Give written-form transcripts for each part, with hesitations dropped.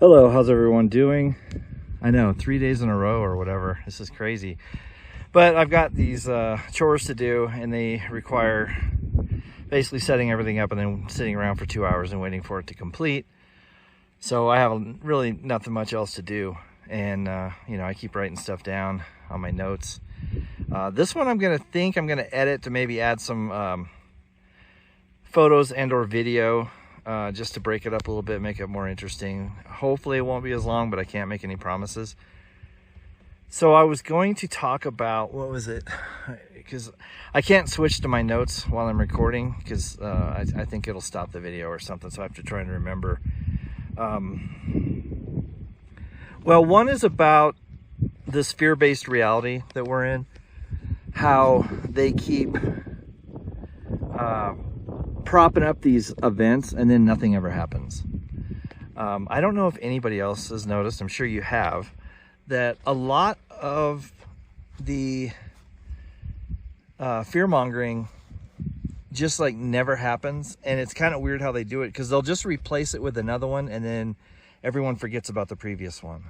Hello, how's everyone doing? I know, 3 days in a row or whatever. This is crazy. But I've got these chores to do, and they require basically setting everything up and then sitting around for 2 hours and waiting for it to complete. So I have really nothing much else to do. And, I keep writing stuff down on my notes. This one I'm going to edit to maybe add some photos and or video. Just to break it up a little bit, make it more interesting. Hopefully it won't be as long, but I can't make any promises. So I was going to talk about, what was it? Because I can't switch to my notes while I'm recording, because I think it'll stop the video or something, so I have to try and remember. Well, one is about this fear-based reality that we're in, how they keep propping up these events and then nothing ever happens. I don't know if anybody else has noticed, I'm sure you have, that a lot of the fear-mongering just like never happens. And it's kind of weird how they do it, because they'll just replace it with another one and then everyone forgets about the previous one.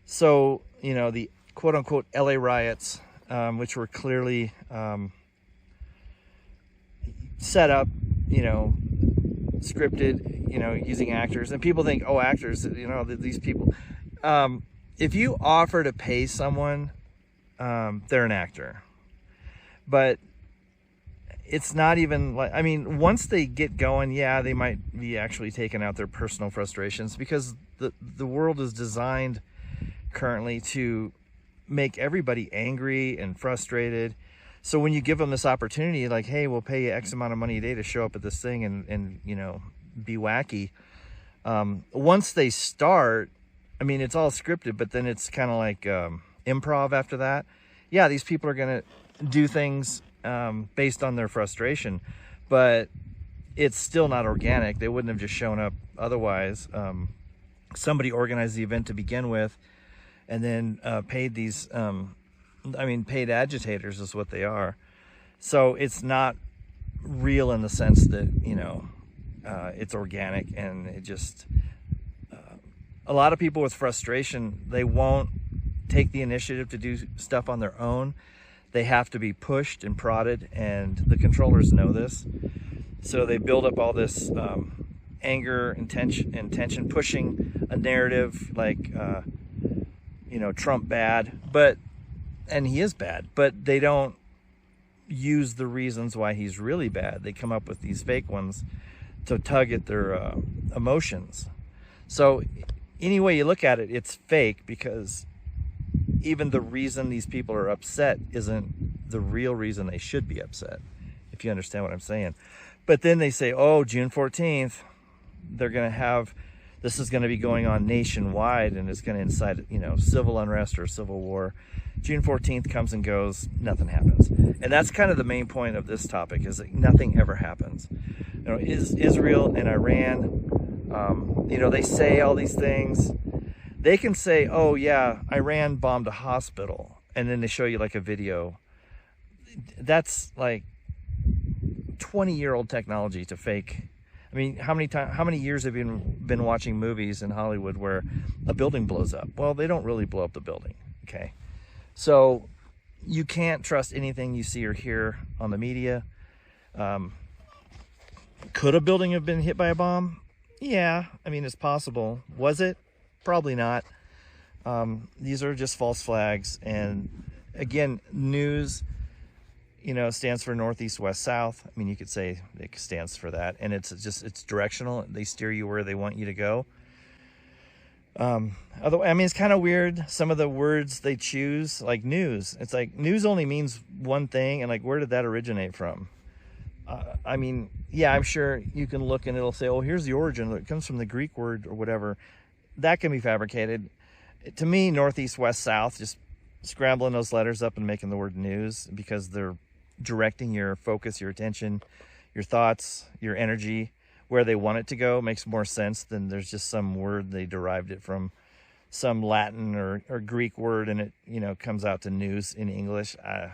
So, the quote-unquote LA riots, which were clearly set up, scripted, using actors, and people think, oh, actors, these people, if you offer to pay someone, they're an actor. But it's not even like, once they get going, yeah, they might be actually taking out their personal frustrations, because the world is designed currently to make everybody angry and frustrated. So when you give them this opportunity, like, hey, we'll pay you X amount of money a day to show up at this thing and be wacky. Once they start, it's all scripted, but then it's kind of like improv after that. Yeah, these people are going to do things based on their frustration, but it's still not organic. They wouldn't have just shown up otherwise. Somebody organized the event to begin with, and then paid these... paid agitators is what they are. So it's not real in the sense that, it's organic, and it just, a lot of people with frustration, they won't take the initiative to do stuff on their own. They have to be pushed and prodded, and the controllers know this. So they build up all this anger and tension, pushing a narrative like, Trump bad, and he is bad, but they don't use the reasons why he's really bad. They come up with these fake ones to tug at their emotions. So any way you look at it, it's fake, because even the reason these people are upset isn't the real reason they should be upset, if you understand what I'm saying. But then they say, oh, June 14th, they're going to have, this is going to be going on nationwide, and it's going to incite, civil unrest or civil war. June 14th comes and goes, nothing happens. And that's kind of the main point of this topic, is that nothing ever happens. Is Israel and Iran, they say all these things. They can say, oh yeah, Iran bombed a hospital, and then they show you like a video. That's like 20-year-old technology to fake. How many years have you been watching movies in Hollywood where a building blows up? Well, they don't really blow up the building, okay? So you can't trust anything you see or hear on the media. Could a building have been hit by a bomb? Yeah, it's possible. Was it? Probably not. These are just false flags. And again, news, stands for northeast, west, south. You could say it stands for that. And it's directional. They steer you where they want you to go. It's kind of weird, some of the words they choose, like news. It's like news only means one thing, and like, where did that originate from? Yeah, I'm sure you can look and it'll say, oh, here's the origin. It comes from the Greek word or whatever. That can be fabricated. To me, northeast, west, south, just scrambling those letters up and making the word news, because they're directing your focus, your attention, your thoughts, your energy where they want it to go. Makes more sense than there's just some word they derived it from some Latin or Greek word, and it comes out to news in English. I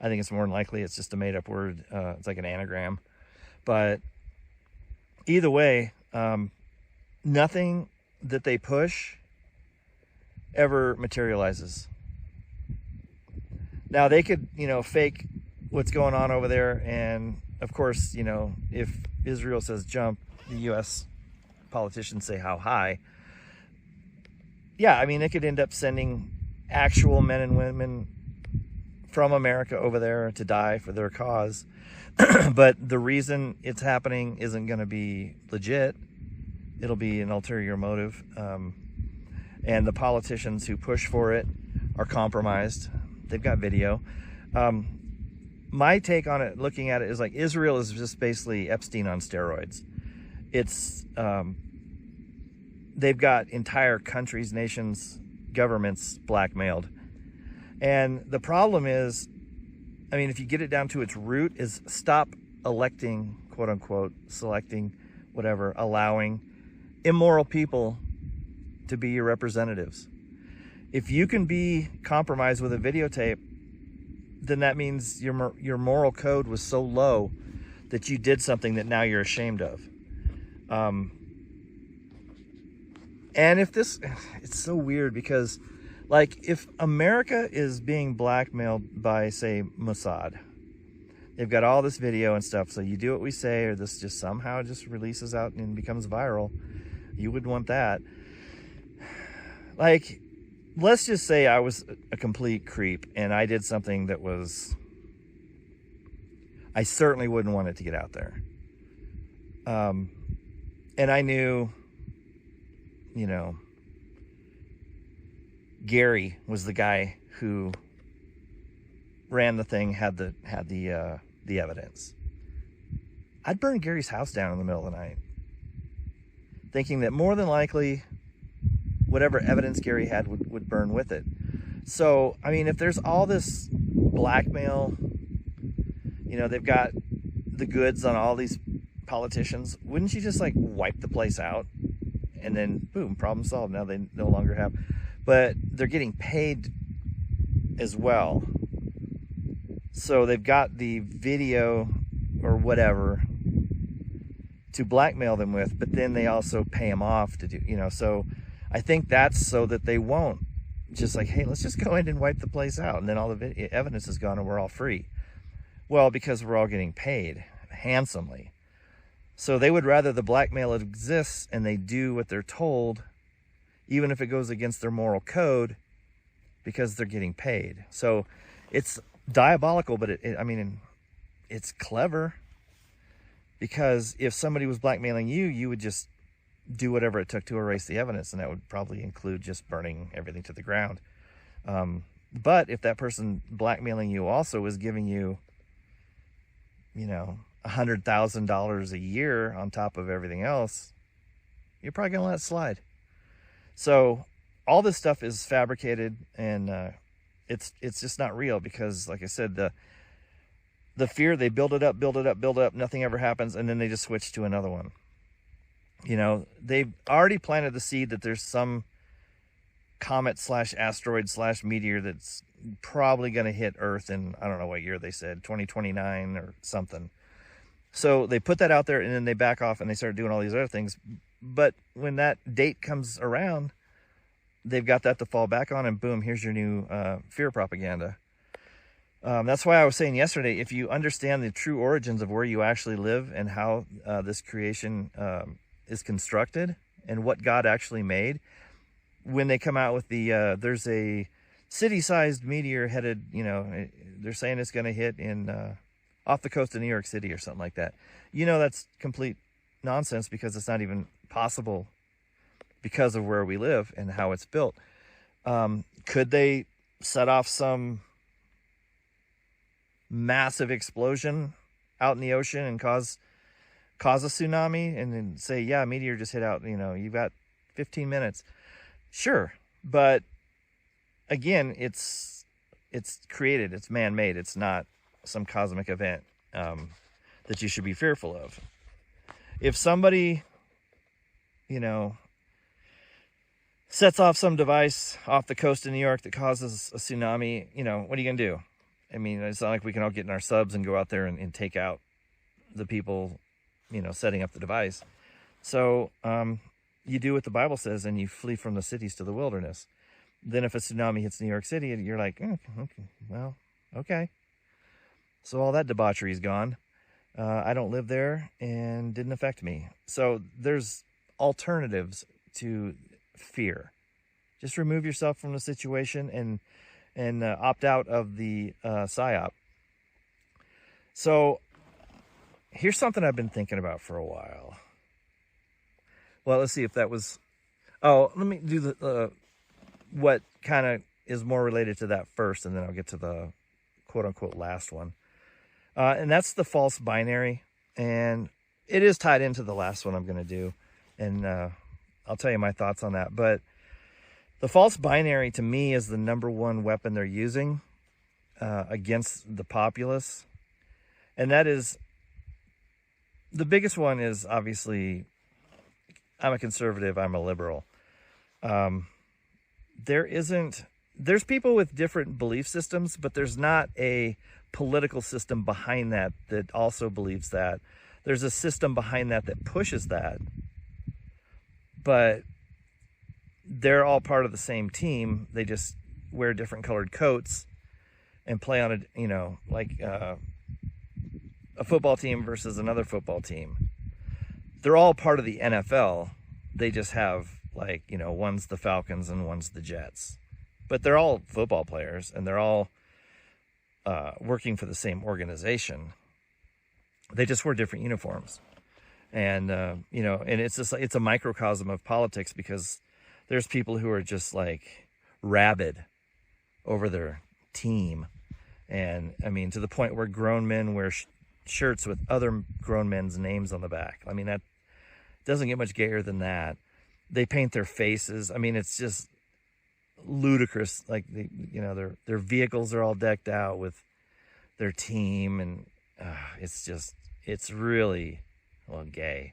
think it's more than likely it's just a made up word. It's like an anagram. But either way, nothing that they push ever materializes. Now they could, fake what's going on over there, and of course, if Israel says jump, the U.S. politicians say how high. Yeah, I mean, they could end up sending actual men and women from America over there to die for their cause. But the reason it's happening isn't going to be legit. It'll be an ulterior motive. And the politicians who push for it are compromised. They've got video. My take on it, looking at it, is like Israel is just basically Epstein on steroids. It's they've got entire countries, nations, governments blackmailed. And the problem is, I mean, if you get it down to its root, is stop electing, quote unquote, selecting, whatever, allowing immoral people to be your representatives. If you can be compromised with a videotape, then that means your moral code was so low that you did something that now you're ashamed of. And if this, it's so weird because, like, if America is being blackmailed by, say, Mossad, they've got all this video and stuff, so you do what we say, or this just somehow just releases out and becomes viral. You wouldn't want that. Like, let's just say I was a complete creep and I did something that was, I certainly wouldn't want it to get out there. And I knew, Gary was the guy who ran the thing, had the evidence. I'd burn Gary's house down in the middle of the night, thinking that more than likely whatever evidence Gary had would burn with it. So, I mean, if there's all this blackmail, they've got the goods on all these politicians, wouldn't you just like wipe the place out and then boom, problem solved? Now they no longer have, but they're getting paid as well. So they've got the video or whatever to blackmail them with, but then they also pay them off to do, so I think that's so that they won't just like, hey, let's just go in and wipe the place out, and then all the evidence is gone and we're all free. Well, because we're all getting paid handsomely. So they would rather the blackmail exists and they do what they're told, even if it goes against their moral code, because they're getting paid. So it's diabolical, but it's clever, because if somebody was blackmailing you, you would just do whatever it took to erase the evidence, and that would probably include just burning everything to the ground. But if that person blackmailing you also is giving you, $100,000 a year on top of everything else, you're probably gonna let it slide. So all this stuff is fabricated, and it's just not real, because, like I said, the fear, they build it up, nothing ever happens, and then they just switch to another one. They've already planted the seed that there's some comet / asteroid / meteor that's probably going to hit Earth in, I don't know what year they said, 2029 or something. So they put that out there, and then they back off and they start doing all these other things. But when that date comes around, they've got that to fall back on, and boom, here's your new fear propaganda. That's why I was saying yesterday, if you understand the true origins of where you actually live and how this creation is constructed and what God actually made, when they come out with there's a city-sized meteor headed, they're saying it's going to hit in off the coast of New York City or something like that. That's complete nonsense, because it's not even possible because of where we live and how it's built. Could they set off some massive explosion out in the ocean and cause a tsunami, and then say, yeah, meteor just hit out, you've got 15 minutes. Sure. But again, it's created, it's man-made. It's not some cosmic event that you should be fearful of. If somebody, sets off some device off the coast of New York that causes a tsunami, what are you going to do? I mean, it's not like we can all get in our subs and go out there and take out the people, setting up the device. So you do what the Bible says and you flee from the cities to the wilderness. Then if a tsunami hits New York City, you're like, okay, well, okay. So all that debauchery is gone. I don't live there and didn't affect me. So there's alternatives to fear. Just remove yourself from the situation and opt out of the PSYOP. So here's something I've been thinking about for a while. Well, let's see if that was... Oh, let me do the what kind of is more related to that first, and then I'll get to the quote-unquote last one. And that's the false binary. And it is tied into the last one I'm going to do. And I'll tell you my thoughts on that. But the false binary, to me, is the number one weapon they're using against the populace. And that is... The biggest one is, obviously, I'm a conservative, I'm a liberal. There's people with different belief systems, but there's not a political system behind that also believes that. There's a system behind that pushes that. But they're all part of the same team. They just wear different colored coats and play on a football team versus another football team. They're all part of the NFL. They just have one's the Falcons and one's the Jets. But they're all football players, and they're all working for the same organization. They just wear different uniforms. And, and it's a microcosm of politics, because there's people who are just rabid over their team. And I mean, to the point where grown men wear shirts with other grown men's names on the back. I mean, that doesn't get much gayer than that. They paint their faces. I mean, it's just ludicrous. Their vehicles are all decked out with their team, and it's really, well, gay.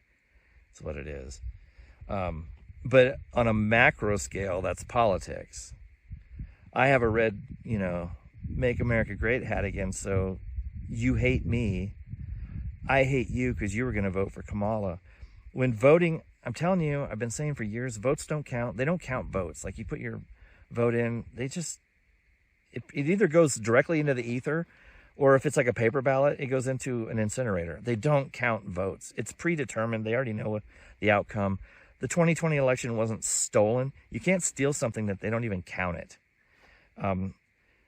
That's what it is. But on a macro scale, that's politics. I have a red, Make America Great hat again. So you hate me, I hate you because you were going to vote for Kamala. When voting, I'm telling you, I've been saying for years, votes don't count. They don't count votes. You put your vote in, it either goes directly into the ether, or if it's like a paper ballot, it goes into an incinerator. They don't count votes. It's predetermined. They already know the outcome. The 2020 election wasn't stolen. You can't steal something that they don't even count it.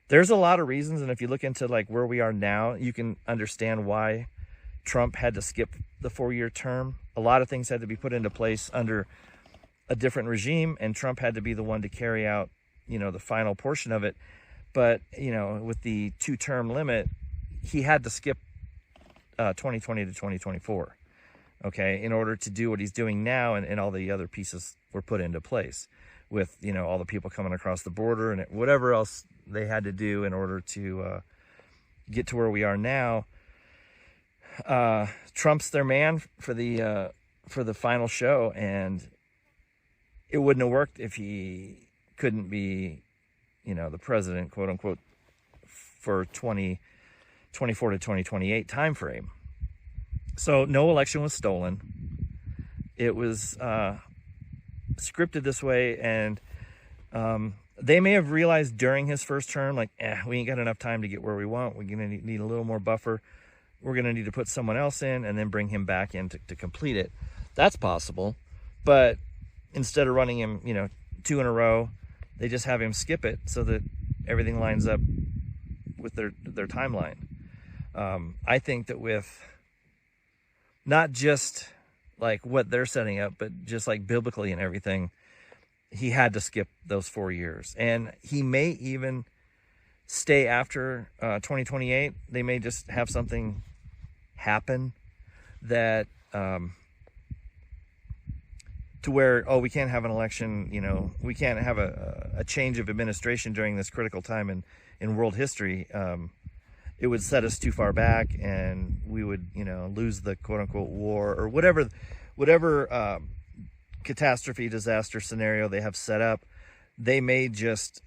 There's a lot of reasons, and if you look into where we are now, you can understand why Trump had to skip the 4-year term. A lot of things had to be put into place under a different regime, and Trump had to be the one to carry out, the final portion of it. But, with the 2-term limit, he had to skip 2020 to 2024, okay, in order to do what he's doing now, and all the other pieces were put into place with, all the people coming across the border and whatever else they had to do in order to get to where we are now. Trump's their man for the final show, and it wouldn't have worked if he couldn't be, the president, quote unquote, for 2024 to 2028 time frame. So no election was stolen. It was scripted this way, and they may have realized during his first term, we ain't got enough time to get where we want. We're gonna need a little more buffer. We're going to need to put someone else in and then bring him back in to complete it. That's possible. But instead of running him, 2 in a row, they just have him skip it so that everything lines up with their timeline. I think that with not just what they're setting up, but just biblically and everything, he had to skip those 4 years. And he may even stay after 2028. They may just have something happen that to where, we can't have an election, we can't have a change of administration during this critical time in world history. It would set us too far back, and we would lose the quote-unquote war, or whatever catastrophe, disaster scenario they have set up. They may just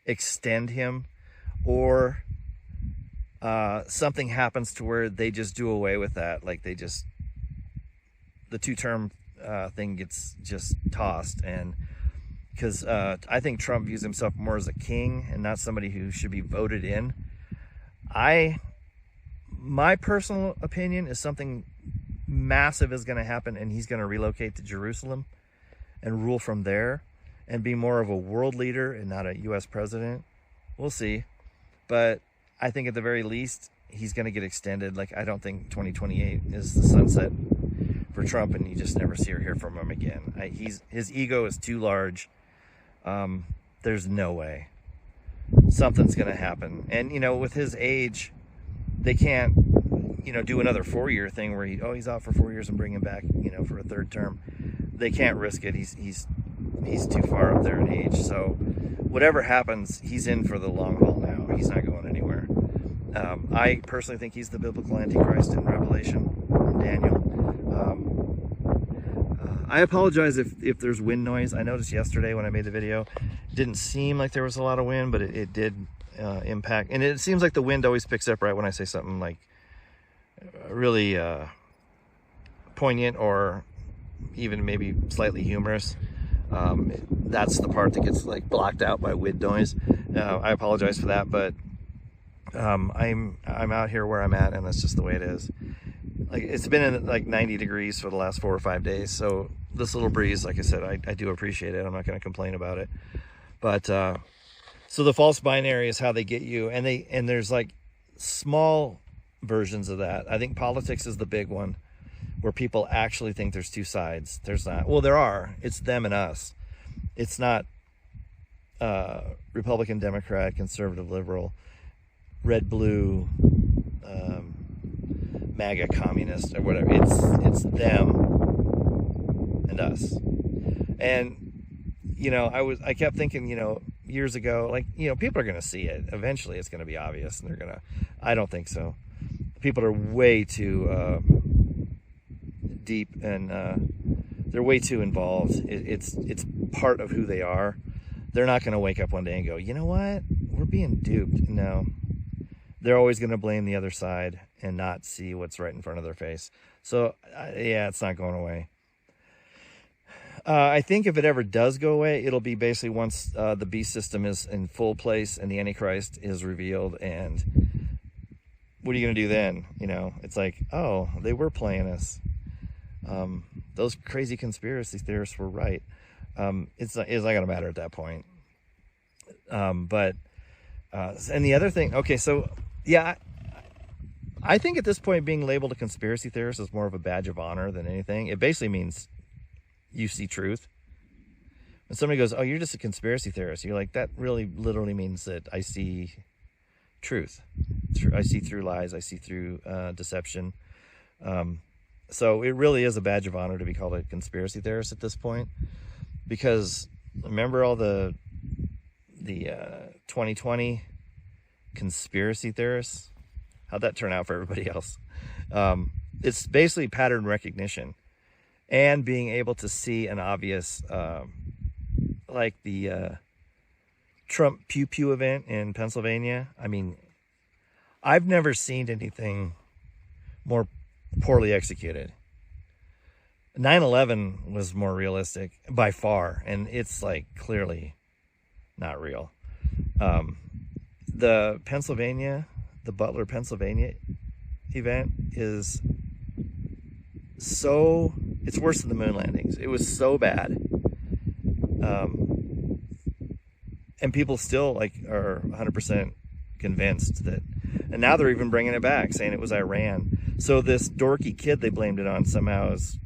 extend him, or something happens to where they just do away with that. The 2-term thing gets just tossed. And because I think Trump views himself more as a king and not somebody who should be voted in. My personal opinion is something massive is going to happen, and he's going to relocate to Jerusalem and rule from there and be more of a world leader and not a U.S. president. We'll see. But I think at the very least, he's going to get extended. Like, I don't think 2028 is the sunset for Trump, and you just never see or hear from him again. His ego is too large. There's no way. Something's going to happen. And, with his age, they can't, do another 4-year thing where he's out for 4 years and bring him back, for a third term. They can't risk it. He's too far up there in age. So whatever happens, he's in for the long haul now. He's not going anywhere. I personally think he's the biblical Antichrist in Revelation and Daniel. I apologize if there's wind noise. I noticed yesterday when I made the video, it didn't seem like there was a lot of wind, but it did impact. And it seems like the wind always picks up right when I say something like really poignant or even maybe slightly humorous. That's the part that gets like blocked out by wind noise. I apologize for that, but I'm out here where I'm at, and that's just the way it is. Like, it's been in like 90 degrees for the last 4 or 5 days, so this little breeze, like I said, I do appreciate it. I'm not going to complain about it. But so the false binary is how they get you, and there's like small versions of that. I think politics is the big one, where people actually think there's two sides. There's not. Well, there are. It's them and us. It's not Republican, Democrat, conservative, liberal, red, blue, MAGA, communist, or whatever. It's them and us. And I kept thinking, years ago, like, people are going to see it. Eventually it's going to be obvious, and I don't think so. People are way too deep, and they're way too involved. It's part of who they are. They're not going to wake up one day and go, you know what? We're being duped. No. They're always going to blame the other side and not see what's right in front of their face. So, yeah, it's not going away. I think if it ever does go away, it'll be basically once the beast system is in full place and the Antichrist is revealed. And what are you going to do then? It's like, oh, they were playing us. Those crazy conspiracy theorists were right. It's not going to matter at that point. And the other thing, okay, so yeah, I think at this point being labeled a conspiracy theorist is more of a badge of honor than anything. It basically means you see truth. When somebody goes, oh, you're just a conspiracy theorist, you're like, that really literally means that I see truth. I see through lies. I see through deception. So it really is a badge of honor to be called a conspiracy theorist at this point, because remember all the 2020 conspiracy theorists? How'd that turn out for everybody else? It's basically pattern recognition and being able to see an obvious, like the Trump Pew Pew event in Pennsylvania. I mean, I've never seen anything more poorly executed. 9/11 was more realistic by far, and it's like clearly not real. The Butler, Pennsylvania event is it's worse than the moon landings. It was so bad. And people still are 100% convinced that, and now they're even bringing it back, saying it was Iran. So this dorky kid they blamed it on somehow is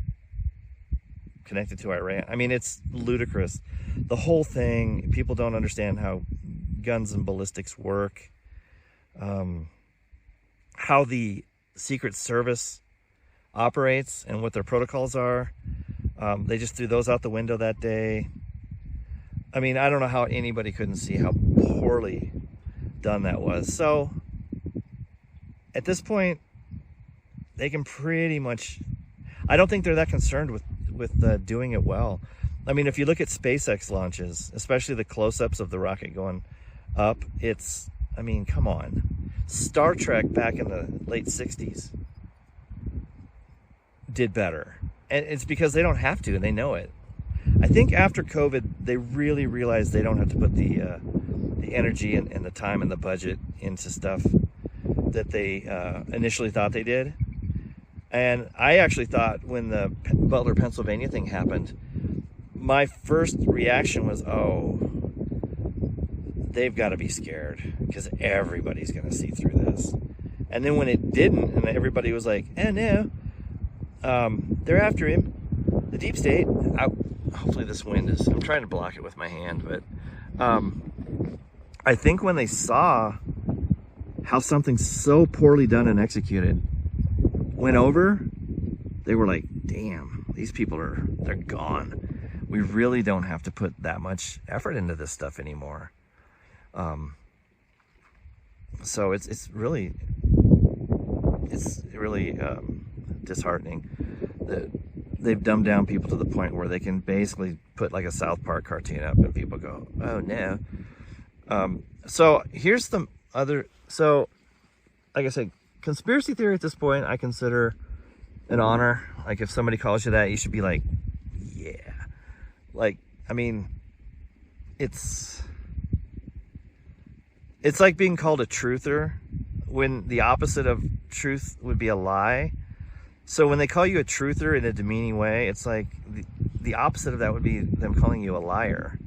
connected to Iran. I mean, it's ludicrous. The whole thing, people don't understand how guns and ballistics work, how the Secret Service operates and what their protocols are. They just threw those out the window that day. I mean, I don't know how anybody couldn't see how poorly done that was. So at this point, they can pretty much, I don't think they're that concerned with doing it well. I mean, if you look at SpaceX launches, especially the close-ups of the rocket going up, I mean, come on. Star Trek back in the late 60s did better. and it's because they don't have to, and they know it. I think after COVID, they really realized they don't have to put the energy and the time and the budget into stuff that they initially thought they did. And I actually thought when the Butler, Pennsylvania thing happened, my first reaction was, oh, they've got to be scared because everybody's going to see through this. And then when it didn't, and everybody was like, eh, no, they're after him, the deep state. Hopefully this wind is, I'm trying to block it with my hand, but I think when they saw how something so poorly done and executed went over, they were like, damn, these people they're gone. We really don't have to put that much effort into this stuff anymore. So it's really disheartening that they've dumbed down people to the point where they can basically put like a South Park cartoon up and people go, oh no. So here's the other, so like I said, conspiracy theory at this point, I consider an honor. Like if somebody calls you that, you should be like, yeah. Like, I mean, it's like being called a truther when the opposite of truth would be a lie. So when they call you a truther in a demeaning way, it's like the opposite of that would be them calling you a liar.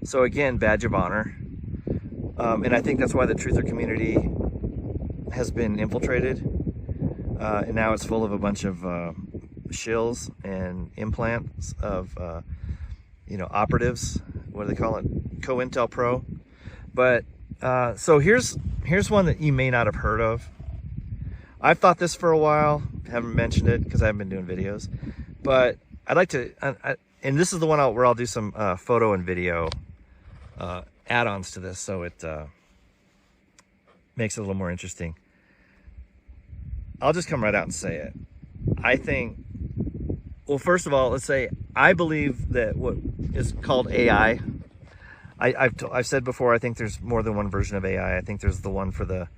So again, badge of honor. And I think that's why the truther community has been infiltrated. And now it's full of a bunch of shills and implants of, operatives. What do they call it? COINTELPRO. But so here's one that you may not have heard of. I've thought this for a while. Haven't mentioned it because I haven't been doing videos. But I'd like to, and this is the one where I'll do some photo and video add-ons to this, so it makes it a little more interesting. I'll just come right out and say it. I think, well, first of all, let's say I believe that what is called AI, I've said before, I think there's more than one version of AI. I think there's the one for the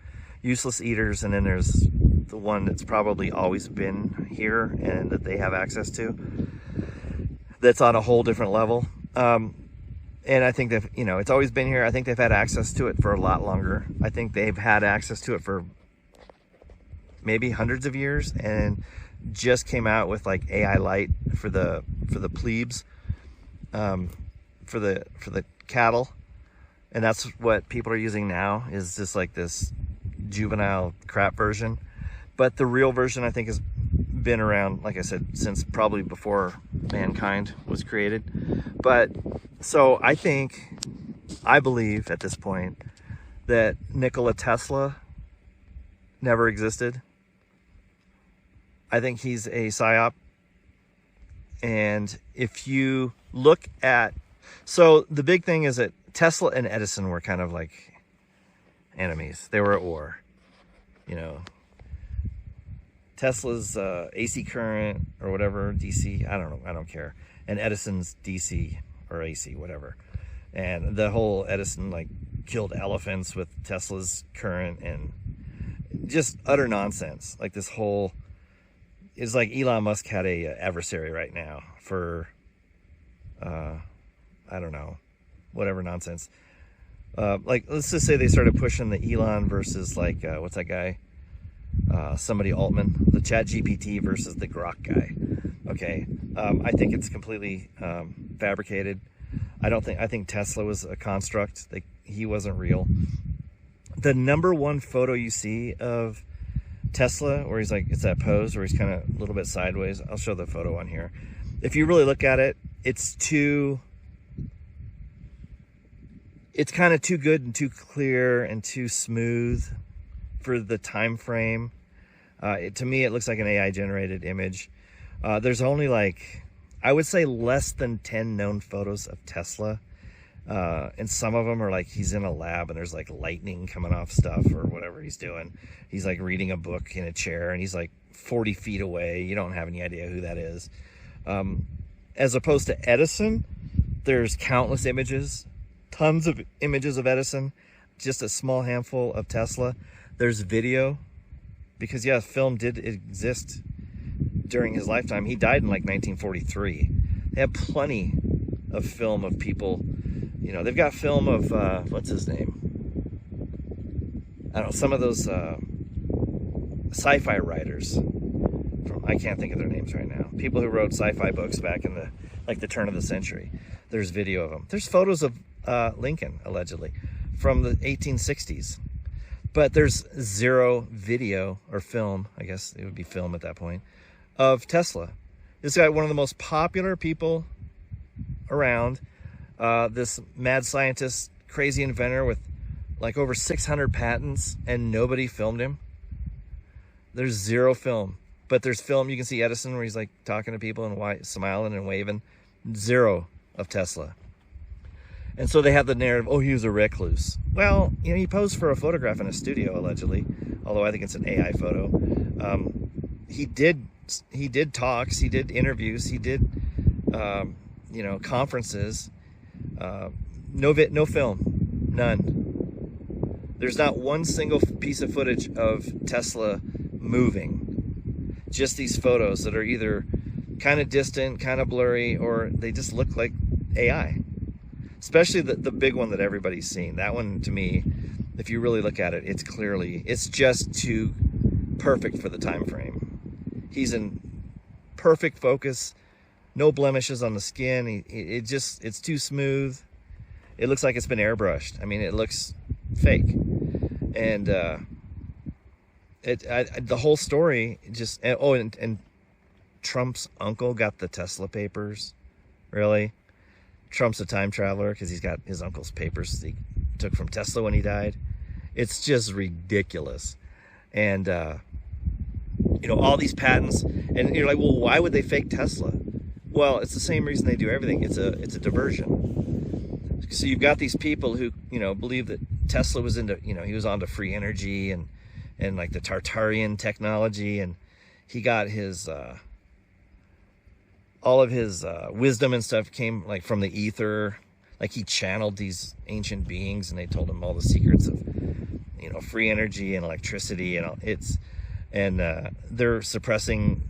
useless eaters, and then there's the one that's probably always been here and that they have access to, that's on a whole different level. And I think that, it's always been here. I think they've had access to it for a lot longer. I think they've had access to it for maybe hundreds of years, and just came out with like AI Lite for the plebes, for the cattle. And that's what people are using now, is just like this juvenile crap version. But the real version, I think, has been around, like I said, since probably before mankind was created. But so I believe at this point that Nikola Tesla never existed. I think he's a psyop. And if you look at, so the big thing is that Tesla and Edison were kind of like enemies. They were at war. Tesla's AC current or whatever, DC, I don't know, I don't care. And Edison's DC or AC, whatever. And the whole Edison like killed elephants with Tesla's current, and just utter nonsense. Like this whole, it's like Elon Musk had a adversary right now for, I don't know, whatever nonsense. Like, let's just say they started pushing the Elon versus like, what's that guy? Somebody Altman, the ChatGPT versus the Grok guy. Okay. I think it's completely fabricated. I think Tesla was a construct. He wasn't real. The number one photo you see of Tesla, where he's like, it's that pose where he's kind of a little bit sideways. I'll show the photo on here. If you really look at it, it's kind of too good and too clear and too smooth for the time frame. To me, it looks like an AI generated image. There's only like, I would say less than 10 known photos of Tesla. And some of them are like he's in a lab and there's like lightning coming off stuff or whatever he's doing. He's like reading a book in a chair and he's like 40 feet away. You don't have any idea who that is. As opposed to Edison, there's countless images, tons of images of Edison, just a small handful of Tesla. There's video, because yeah, film did exist during his lifetime. He died in like 1943. They have plenty of film of people. You know, they've got film of what's his name? I don't know, some of those sci-fi writers. I can't think of their names right now. People who wrote sci-fi books back in the turn of the century. There's video of them. There's photos of Lincoln, allegedly, from the 1860s. But there's zero video or film, I guess it would be film at that point, of Tesla. This guy, one of the most popular people around, this mad scientist, crazy inventor with like over 600 patents, and nobody filmed him. There's zero film. But there's film, you can see Edison where he's like talking to people and smiling and waving. Zero of Tesla. And so they have the narrative, oh, he was a recluse. Well, you know, he posed for a photograph in a studio, allegedly, although I think it's an AI photo. He did talks, he did interviews, he did, you know, conferences. No film, none. There's not one single piece of footage of Tesla moving. Just these photos that are either kind of distant, kind of blurry, or they just look like AI. Especially the big one that everybody's seen. That one, to me, if you really look at it, it's just too perfect for the time frame. He's in perfect focus, no blemishes on the skin. It's too smooth. It looks like it's been airbrushed. I mean, it looks fake. And the whole story just, and Trump's uncle got the Tesla papers. Really? Trump's a time traveler because he's got his uncle's papers he took from Tesla when he died. It's just ridiculous. And, you know, all these patents, and you're like, well, why would they fake Tesla? Well, it's the same reason they do everything. It's a diversion. So you've got these people who, you know, believe that Tesla was into, you know, he was onto free energy and like the Tartarian technology, and he got his, all of his wisdom and stuff came like from the ether. Like he channeled these ancient beings and they told him all the secrets of, you know, free energy and electricity and all. They're suppressing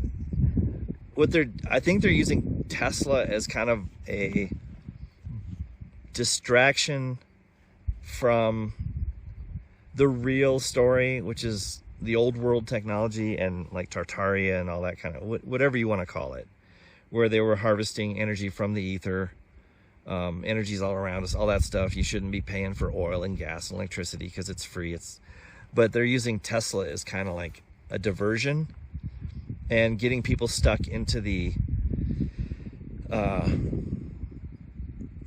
I think they're using Tesla as kind of a distraction from the real story, which is the old world technology and like Tartaria and all that kind of, whatever you want to call it, where they were harvesting energy from the ether. Energy's all around us, all that stuff. You shouldn't be paying for oil and gas and electricity because it's free. But they're using Tesla as kind of like a diversion and getting people stuck into the,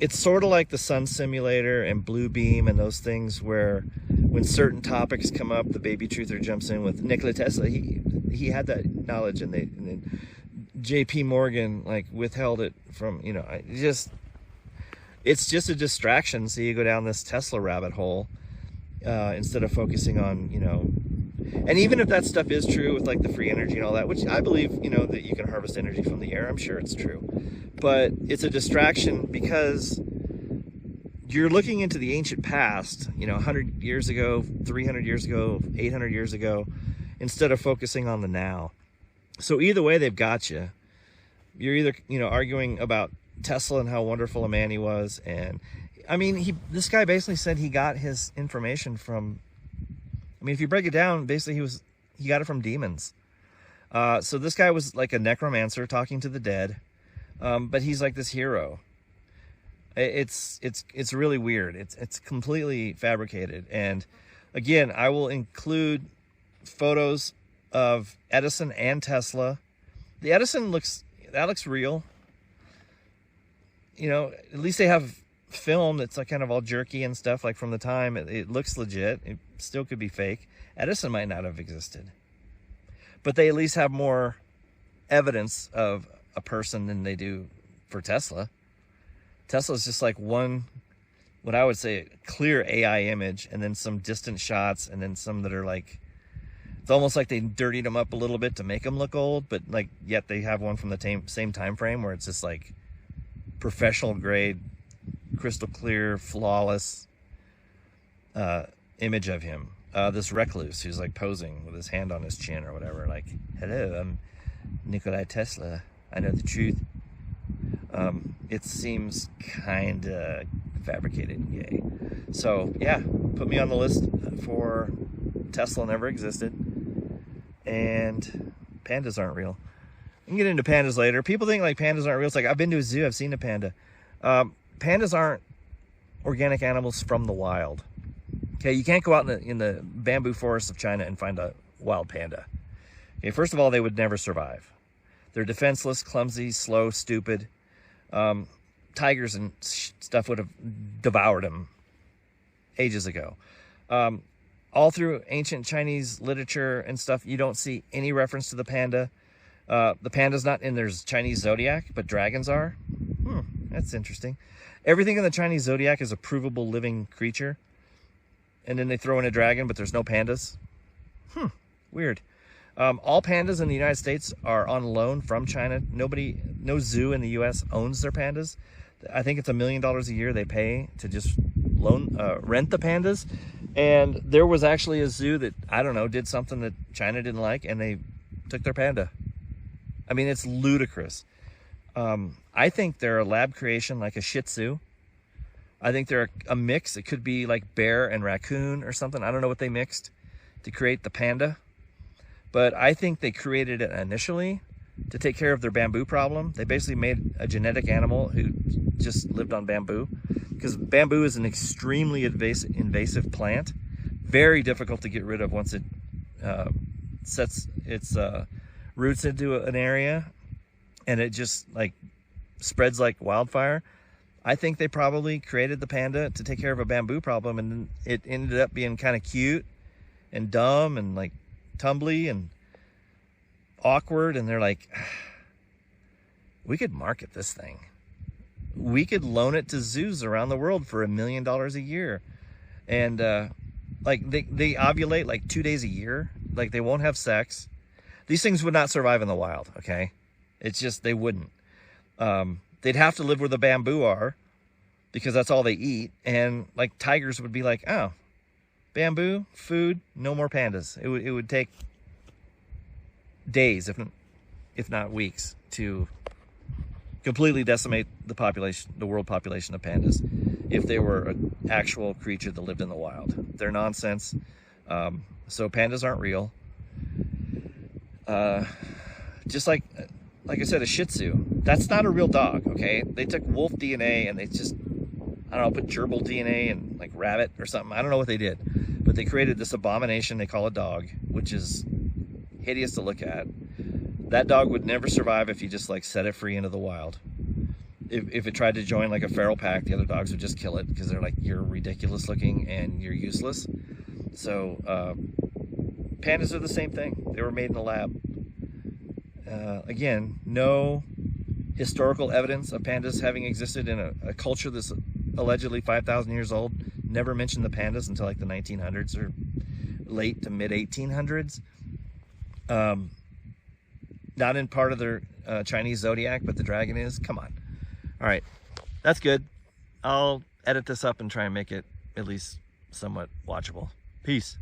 it's sort of like the Sun Simulator and Bluebeam and those things where when certain topics come up, the baby truther jumps in with Nikola Tesla. He had that knowledge, and then J.P. Morgan like withheld it from, you know, it's just a distraction. So you go down this Tesla rabbit hole instead of focusing on, you know, and even if that stuff is true with like the free energy and all that, which I believe, you know, that you can harvest energy from the air, I'm sure it's true, but it's a distraction because you're looking into the ancient past, you know, 100 years ago, 300 years ago, 800 years ago, instead of focusing on the now. So either way, they've got you. You're either, you know, arguing about Tesla and how wonderful a man he was. And I mean, this guy basically said he got his information from, I mean, if you break it down, basically he got it from demons. So this guy was like a necromancer talking to the dead. But he's like this hero. It's really weird. It's completely fabricated. And again, I will include photos of Edison and Tesla. The Edison looks real. You know, at least they have film that's like kind of all jerky and stuff like from the time. It looks legit. It still could be fake. Edison might not have existed, but they at least have more evidence of a person than they do for Tesla. Tesla's just like one, what I would say, clear AI image, and then some distant shots, and then some that are like, it's almost like they dirtied them up a little bit to make them look old, but like yet they have one from the same time frame where it's just like professional grade, crystal clear, flawless image of him. This recluse who's like posing with his hand on his chin or whatever, like, hello, Nikola Tesla. I know the truth. It seems kind of fabricated. Yay. So yeah, put me on the list for Tesla never existed, and pandas aren't real. We can get into pandas later. People think like pandas aren't real. It's like, I've been to a zoo, I've seen a panda. Pandas aren't organic animals from the wild. Okay, you can't go out in the bamboo forests of China and find a wild panda. Okay, first of all, they would never survive. They're defenseless, clumsy, slow, stupid. Tigers and stuff would have devoured them ages ago. All through ancient Chinese literature and stuff, you don't see any reference to the panda. The panda's not in their Chinese zodiac, but dragons are. That's interesting. Everything in the Chinese zodiac is a provable living creature. And then they throw in a dragon, but there's no pandas. Weird. All pandas in the United States are on loan from China. No zoo in the U.S. owns their pandas. I think it's $1 million a year they pay to just rent the pandas. And there was actually a zoo that, I don't know, did something that China didn't like, and they took their panda. I mean, it's ludicrous. I think they're a lab creation, like a Shih Tzu. I think they're a mix. It could be like bear and raccoon or something. I don't know what they mixed to create the panda. But I think they created it initially to take care of their bamboo problem. They basically made a genetic animal who just lived on bamboo, because bamboo is an extremely invasive plant. Very difficult to get rid of once it sets its roots into an area, and it just like spreads like wildfire. I think they probably created the panda to take care of a bamboo problem, and then it ended up being kind of cute and dumb and like tumbly and awkward, and they're like, we could market this thing. We could loan it to zoos around the world for $1 million a year. And like they ovulate like 2 days a year. Like, they won't have sex. These things would not survive in the wild, okay? It's just, they wouldn't. They'd have to live where the bamboo are, because that's all they eat. And like tigers would be like, oh, bamboo, food, no more pandas. It would take days, if not weeks, to completely decimate the population, the world population of pandas, if they were an actual creature that lived in the wild. They're nonsense. So pandas aren't real. Just like I said, a Shih Tzu, that's not a real dog, okay? They took wolf DNA and they just, I don't know, put gerbil DNA and like rabbit or something. I don't know what they did, but they created this abomination they call a dog, which is hideous to look at. That dog would never survive if you just like set it free into the wild. If it tried to join like a feral pack, the other dogs would just kill it, because they're like, you're ridiculous looking and you're useless. So pandas are the same thing. They were made in a lab. Again, no historical evidence of pandas having existed in a culture that's allegedly 5,000 years old. Never mentioned the pandas until like the 1900s or late to mid 1800s. Not in part of their Chinese zodiac, but the dragon is. Come on. All right, that's good. I'll edit this up and try and make it at least somewhat watchable. Peace.